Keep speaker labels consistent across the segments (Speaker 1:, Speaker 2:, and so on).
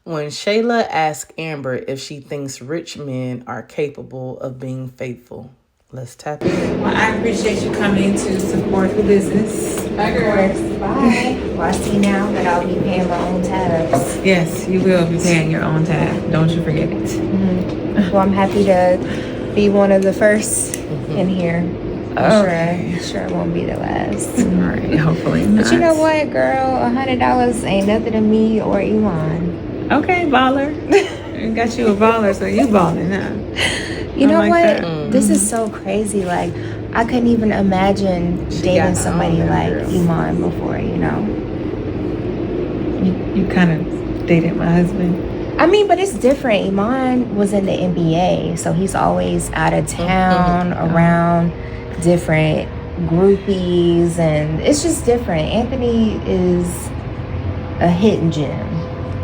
Speaker 1: When Shayla asked Amber if she thinks rich men are capable of being faithful. Let's tap in.
Speaker 2: Well, I appreciate you coming to support the business.
Speaker 3: Of course. Bye. Well, I see now that I'll be paying my own tabs.
Speaker 2: Yes, you will be paying your own tab. Don't you forget it.
Speaker 3: Well, I'm happy to be one of the first in here. I'm sure it won't be the last.
Speaker 2: All right, hopefully not.
Speaker 3: But you know what, girl? $100 ain't nothing to me or Elon.
Speaker 2: Okay, baller. I got you a baller, so you balling, huh?
Speaker 3: You know
Speaker 2: like
Speaker 3: what?
Speaker 2: that.
Speaker 3: This is so crazy. Like, I couldn't even imagine dating somebody like Iman before, you know?
Speaker 2: You kind of dated my husband.
Speaker 3: I mean, but it's different. Iman was in the NBA, so he's always out of town, around different groupies, and it's just different. Anthony is a hidden gem.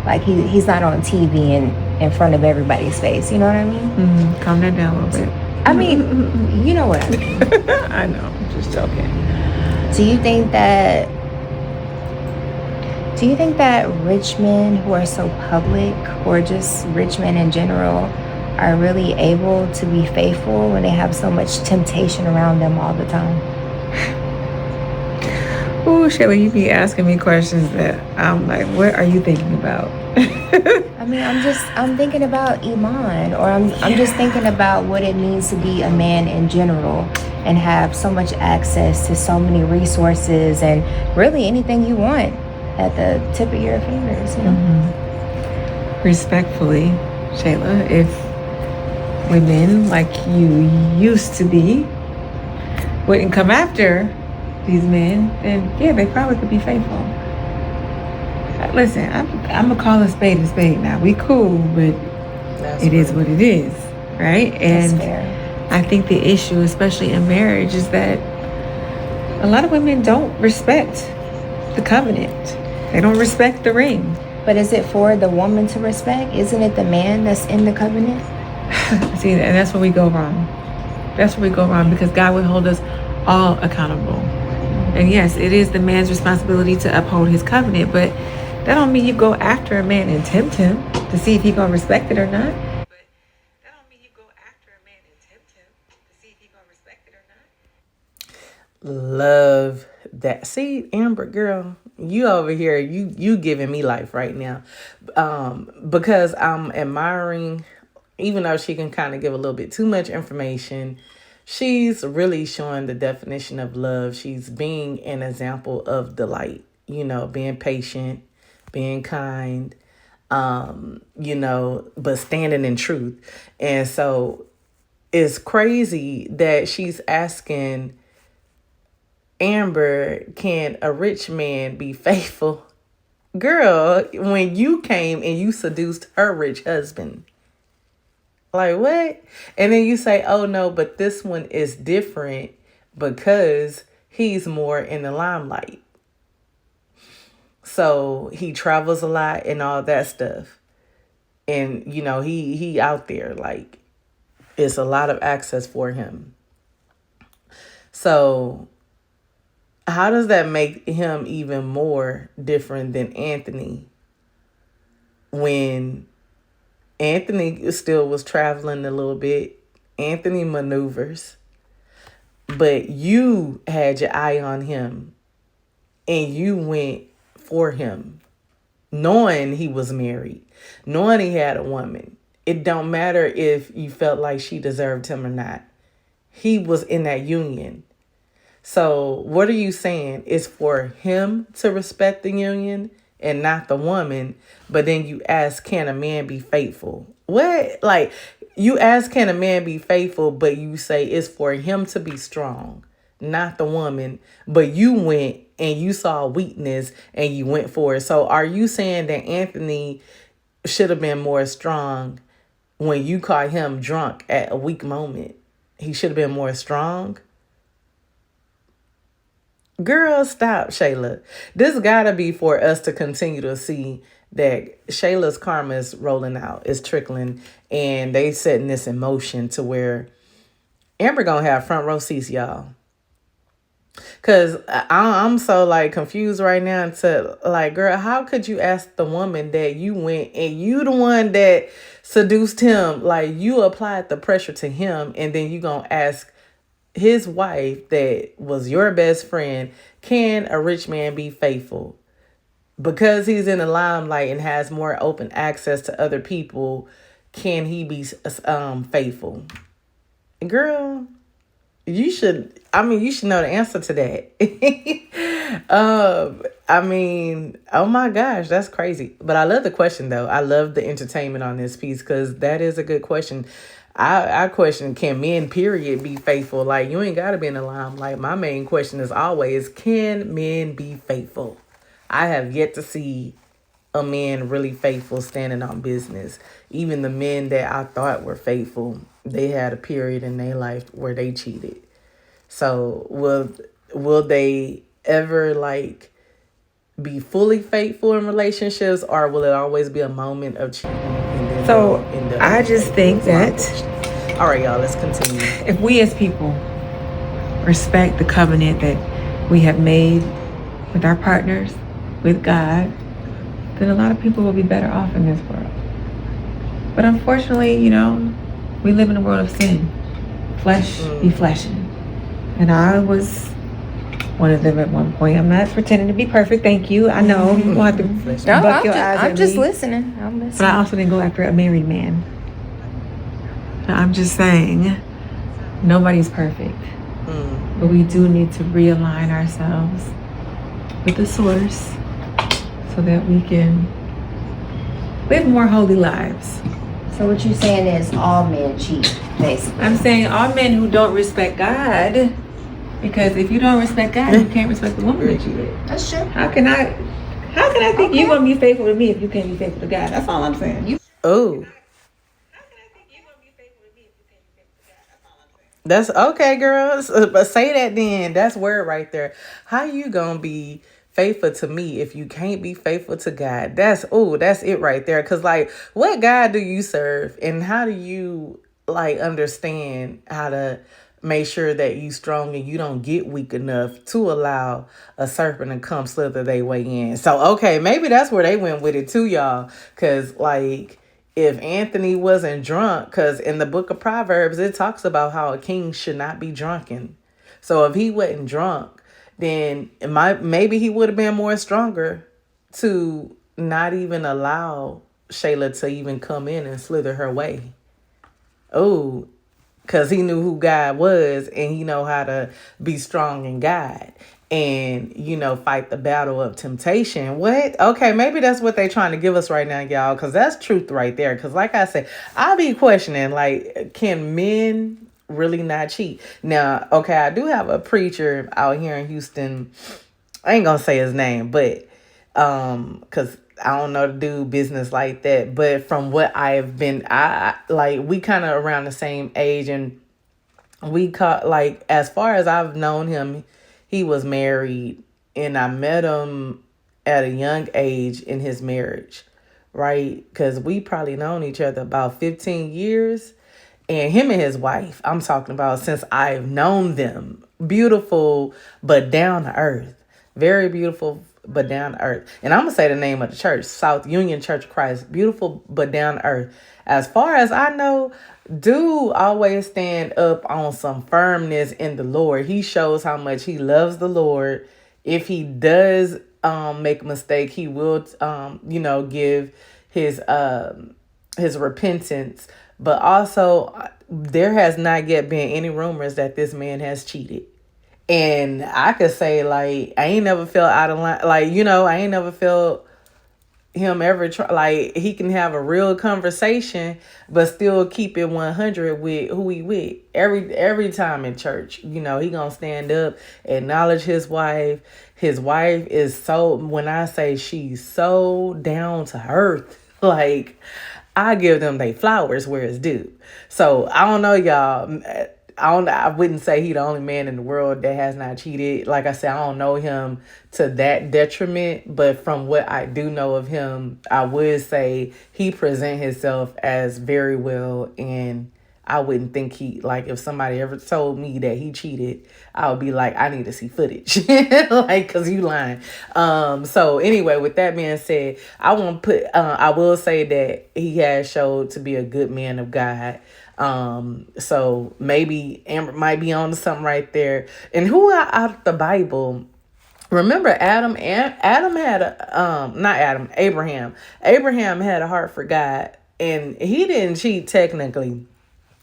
Speaker 3: Like, he's not on TV and in front of everybody's face, you know what I mean?
Speaker 2: Calm that down a little bit.
Speaker 3: I mean, you know what I mean.
Speaker 2: I know, I'm just joking.
Speaker 3: Do you think that rich men who are so public, or just rich men in general, are really able to be faithful when they have so much temptation around them all the time?
Speaker 2: Ooh, Shayla, you be asking me questions that I'm like, what are you thinking about?
Speaker 3: I mean, I'm thinking about Iman, or I'm just thinking about what it means to be a man in general and have so much access to so many resources and really anything you want at the tip of your fingers, you know?
Speaker 2: Respectfully, Shayla, if women like you used to be wouldn't come after these men, then yeah, they probably could be faithful. Listen, I'm gonna call a spade now. We cool, but it is what it is, right?
Speaker 3: That's
Speaker 2: And
Speaker 3: fair.
Speaker 2: I think the issue, especially in marriage, is that a lot of women don't respect the covenant. They don't respect the ring.
Speaker 3: But is it for the woman to respect? Isn't it the man that's in the covenant?
Speaker 2: See, and that's where we go wrong. That's where we go wrong, because God will hold us all accountable. And yes, it is the man's responsibility to uphold his covenant, but that don't mean you go after a man and tempt him to see if he gonna respect it or not. But that don't mean you go after a man and tempt him to see if he gonna respect it or not.
Speaker 1: Love that. See, Amber, girl, you over here, you giving me life right now. Because I'm admiring, even though she can kind of give a little bit too much information, she's really showing the definition of love. She's being an example of delight, being patient, being kind, but standing in truth. And so it's crazy that she's asking Amber, can a rich man be faithful? Girl, when you came and you seduced her rich husband. Like, what? And then you say, oh no, but this one is different because he's more in the limelight. So he travels a lot and all that stuff. And, he out there, like, it's a lot of access for him. So how does that make him even more different than Anthony? When Anthony still was traveling a little bit, Anthony maneuvers, but you had your eye on him and you went for him, knowing he was married, knowing he had a woman. It don't matter if you felt like she deserved him or not. He was in that union. So what are you saying? It's for him to respect the union and not the woman. But then you ask, can a man be faithful? What? Like, you ask, can a man be faithful? But you say it's for him to be strong, not the woman. But you went and you saw weakness and you went for it. So are you saying that Anthony should have been more strong when you caught him drunk at a weak moment? He should have been more strong? Girl, stop, Shayla. This gotta be for us to continue to see that Shayla's karma is rolling out, is trickling, and they setting this in motion to where Amber gonna have front row seats, y'all. Cause I'm so like confused right now. To like, girl, how could you ask the woman that you went and you the one that seduced him? Like you applied the pressure to him, and then you gonna ask his wife that was your best friend, can a rich man be faithful? Because he's in the limelight and has more open access to other people, can he be faithful? Girl, you should know the answer to that. Oh my gosh, that's crazy. But I love the question though. I love the entertainment on this piece because that is a good question. I question, can men period be faithful? Like you ain't gotta be in the limelight. My main question is always, can men be faithful? I have yet to see a man really faithful standing on business. Even the men that I thought were faithful, they had a period in their life where they cheated. So will they ever like be fully faithful in relationships, or will it always be a moment of cheating and then
Speaker 2: So
Speaker 1: end up
Speaker 2: I just think that
Speaker 1: all right, y'all, let's continue.
Speaker 2: if we as people respect the covenant that we have made with our partners, with God, then a lot of people will be better off in this world. But unfortunately, we live in a world of sin. Flesh be fleshing. And I was one of them at one point. I'm not pretending to be perfect. Thank you. I know you won't have to buck your eyes
Speaker 3: I'm
Speaker 2: at
Speaker 3: just
Speaker 2: me.
Speaker 3: listening. I'm listening.
Speaker 2: But I also didn't go after a married man. I'm just saying, nobody's perfect. But we do need to realign ourselves with the source so that we can live more holy lives.
Speaker 3: So what you're saying is all men cheat, basically.
Speaker 2: I'm saying all men who don't respect God, because if you don't respect God, you can't respect the woman that you with.
Speaker 3: That's true.
Speaker 2: How can I think you're gonna be faithful to me if you can't be faithful to God? That's all I'm saying.
Speaker 1: Oh, that's okay, girls. But say that then. That's word right there. How you gonna be faithful to me if you can't be faithful to God? That's it right there. Cause like, what God do you serve, and how do you like understand how to make sure that you strong and you don't get weak enough to allow a serpent to come slither their way in? So okay, maybe that's where they went with it too, y'all. Cause like, if Anthony wasn't drunk, because in the book of Proverbs, it talks about how a king should not be drunken. So if he wasn't drunk, then maybe he would have been more stronger to not even allow Shayla to even come in and slither her way. Oh, because he knew who God was and he know how to be strong in God and, fight the battle of temptation. What? Okay, maybe that's what they trying to give us right now, y'all, because that's truth right there. Because like I said, I be questioning, like, can men really not cheat? Now, okay, I do have a preacher out here in Houston. I ain't gonna say his name, but because I don't know to do business like that. But from what I've been, we kind of around the same age, and we caught, like, as far as I've known him, he was married, and I met him at a young age in his marriage, right? Because we probably known each other about 15 years. And him and his wife, I'm talking about since I've known them. Beautiful, but down to earth. Very beautiful, but down to earth. And I'm going to say the name of the church, South Union Church of Christ. Beautiful, but down to earth. As far as I know, dude always stand up on some firmness in the Lord. He shows how much he loves the Lord. If he does make a mistake, he will, give his repentance. But also, there has not yet been any rumors that this man has cheated. And I could say, like, I ain't never felt out of line. Like, I ain't never felt him ever try. Like, he can have a real conversation, but still keep it 100 with who he with. Every time in church, he gonna stand up, acknowledge his wife. His wife is so, when I say she's so down to earth, like, I give them they flowers where it's due. So I don't know, y'all. I wouldn't say he the only man in the world that has not cheated. Like I said, I don't know him to that detriment, but from what I do know of him, I would say he present himself as very well, and I wouldn't think like, if somebody ever told me that he cheated, I would be like, I need to see footage. Like, because you lying. So anyway, with that being said, I will say that he has showed to be a good man of God. So maybe Amber might be on to something right there. And who out the Bible? Remember Adam had not Adam, Abraham had a heart for God, and he didn't cheat technically.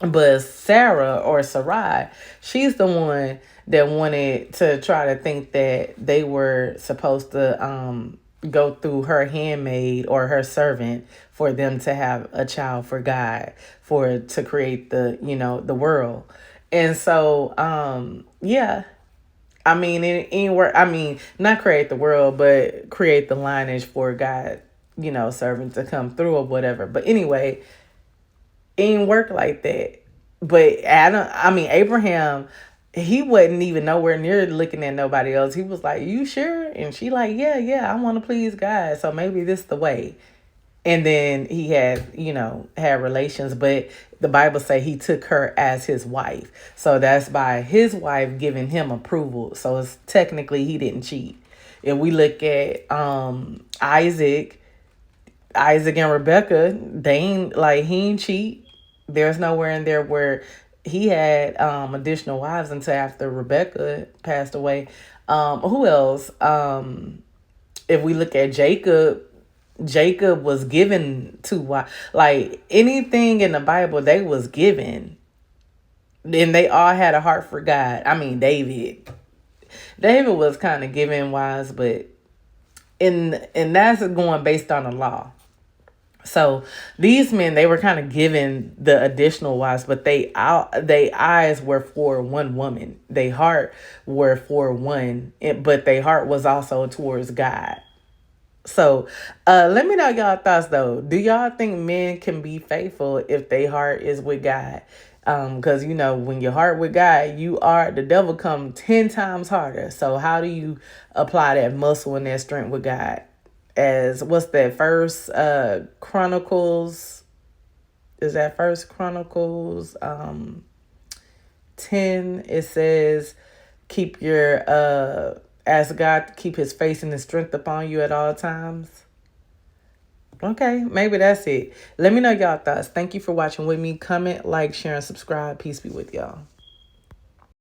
Speaker 1: But Sarah, or Sarai, she's the one that wanted to try to think that they were supposed to go through her handmaid or her servant for them to have a child for God, to create the world. And so yeah, I mean, it ain't work. I mean, not create the world, but create the lineage for God, servant to come through or whatever. But anyway, it ain't work like that. But Abraham, he wasn't even nowhere near looking at nobody else. He was like, "You sure?" And she like, "Yeah, I want to please God. So maybe this the way." And then he had relations, but the Bible say he took her as his wife. So that's by his wife giving him approval. So it's technically he didn't cheat. If we look at Isaac and Rebecca, he ain't cheat. There's nowhere in there where he had additional wives until after Rebecca passed away. Who else? If we look at Jacob was given to wives. Like anything in the Bible, they was given. And they all had a heart for God. I mean, David was kind of given wives, but and that's going based on the law. So these men, they were kind of given the additional wives, but they eyes were for one woman. They heart were for one, but their heart was also towards God. So let me know y'all thoughts though. Do y'all think men can be faithful if their heart is with God? Because when your heart with God, the devil come 10 times harder. So how do you apply that muscle and that strength with God? As what's that, First Chronicles? Is that First Chronicles 10? It says, keep your ask God to keep his face and his strength upon you at all times. Okay, maybe that's it. Let me know y'all thoughts. Thank you for watching with me. Comment, like, share, and subscribe. Peace be with y'all.